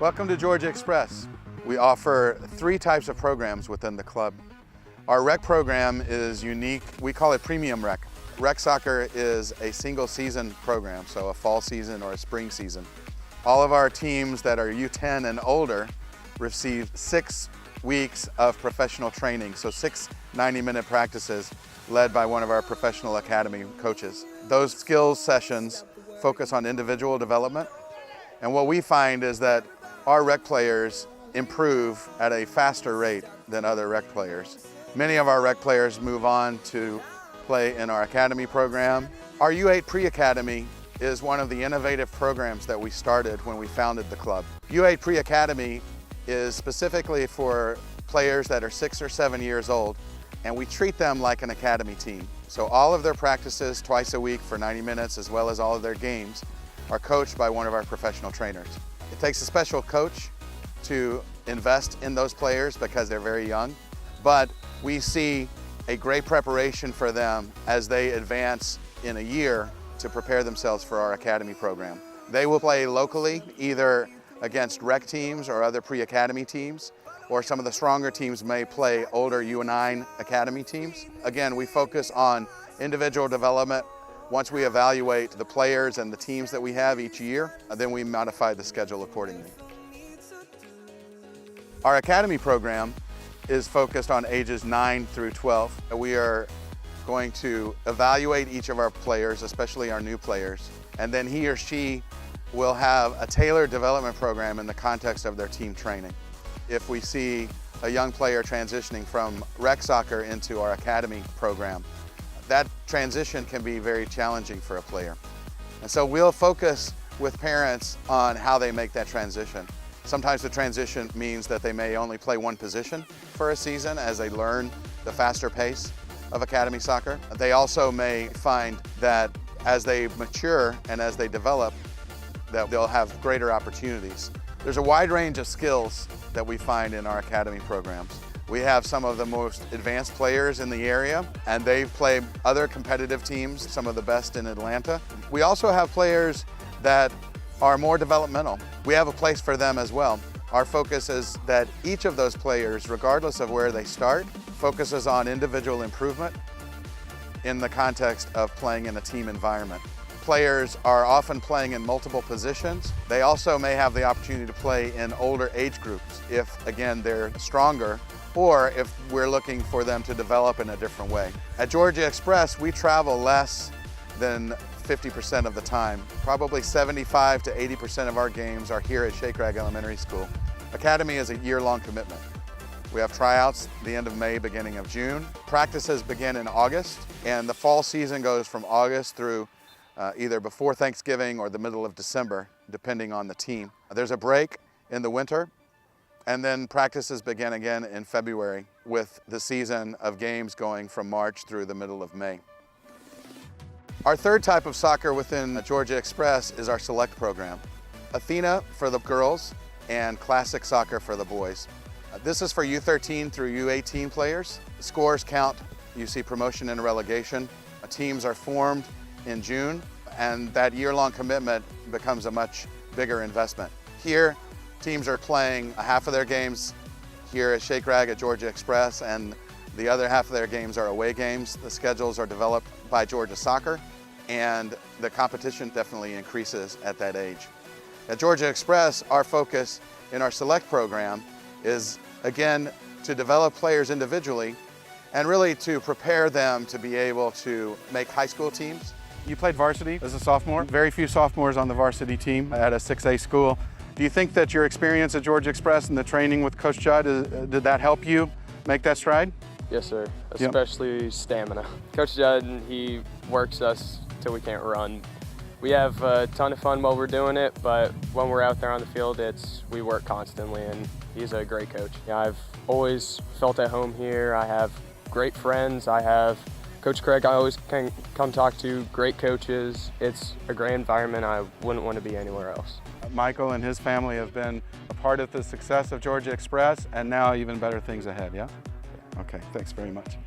Welcome to Georgia Express. We offer 3 types of programs within the club. Our rec program is unique. We call it premium rec. Rec soccer is a single season program, so a fall season or a spring season. All of our teams that are U10 and older receive 6 weeks of professional training, so 6 90-minute practices led by one of our professional academy coaches. Those skills sessions focus on individual development, and what we find is that our rec players improve at a faster rate than other rec players. Many of our rec players move on to play in our academy program. Our U8 Pre-Academy is one of the innovative programs that we started when we founded the club. U8 Pre-Academy is specifically for players that are 6 or 7 years old, and we treat them like an academy team. So all of their practices twice a week for 90 minutes, as well as all of their games, are coached by one of our professional trainers. It takes a special coach to invest in those players because they're very young, but we see a great preparation for them as they advance in a year to prepare themselves for our academy program. They will play locally, either against rec teams or other pre-academy teams, or some of the stronger teams may play older U9 academy teams. Again, we focus on individual development. Once we evaluate the players and the teams that we have each year, then we modify the schedule accordingly. Our academy program is focused on ages 9 through 12. We are going to evaluate each of our players, especially our new players, and then he or she will have a tailored development program in the context of their team training. If we see a young player transitioning from rec soccer into our academy program, that transition can be very challenging for a player. And so we'll focus with parents on how they make that transition. Sometimes the transition means that they may only play one position for a season as they learn the faster pace of academy soccer. They also may find that as they mature and as they develop, that they'll have greater opportunities. There's a wide range of skills that we find in our academy programs. We have some of the most advanced players in the area, and they play other competitive teams, some of the best in Atlanta. We also have players that are more developmental. We have a place for them as well. Our focus is that each of those players, regardless of where they start, focuses on individual improvement in the context of playing in a team environment. Players are often playing in multiple positions. They also may have the opportunity to play in older age groups if, again, they're stronger, or if we're looking for them to develop in a different way. At Georgia Express, we travel less than 50% of the time. Probably 75 to 80% of our games are here at Shake Rag Elementary School. Academy is a year-long commitment. We have tryouts the end of May, beginning of June. Practices begin in August, and the fall season goes from August through either before Thanksgiving or the middle of December, depending on the team. There's a break in the winter, and then practices begin again in February, with the season of games going from March through the middle of May. Our third type of soccer within Georgia Express is our select program. Athena for the girls and classic soccer for the boys. This is for U13 through U18 players. Scores count. You see promotion and relegation. Teams are formed in June, and that year-long commitment becomes a much bigger investment. Here, teams are playing a half of their games here at Shake Rag at Georgia Express, and the other half of their games are away games. The schedules are developed by Georgia Soccer, and the competition definitely increases at that age. At Georgia Express, our focus in our select program is, again, to develop players individually and really to prepare them to be able to make high school teams. You played varsity as a sophomore. Very few sophomores on the varsity team at a 6A school. Do you think that your experience at Georgia Express and the training with Coach Judd, did that help you make that stride? Yes, sir. Especially stamina. Coach Judd, he works us till we can't run. We have a ton of fun while we're doing it, but when we're out there on the field, we work constantly, and he's a great coach. I've always felt at home here. I have great friends. I have Coach Craig I always can come talk to, great coaches. It's a great environment. I wouldn't want to be anywhere else. Michael and his family have been a part of the success of Georgia Express, and now even better things ahead, yeah? Okay, thanks very much.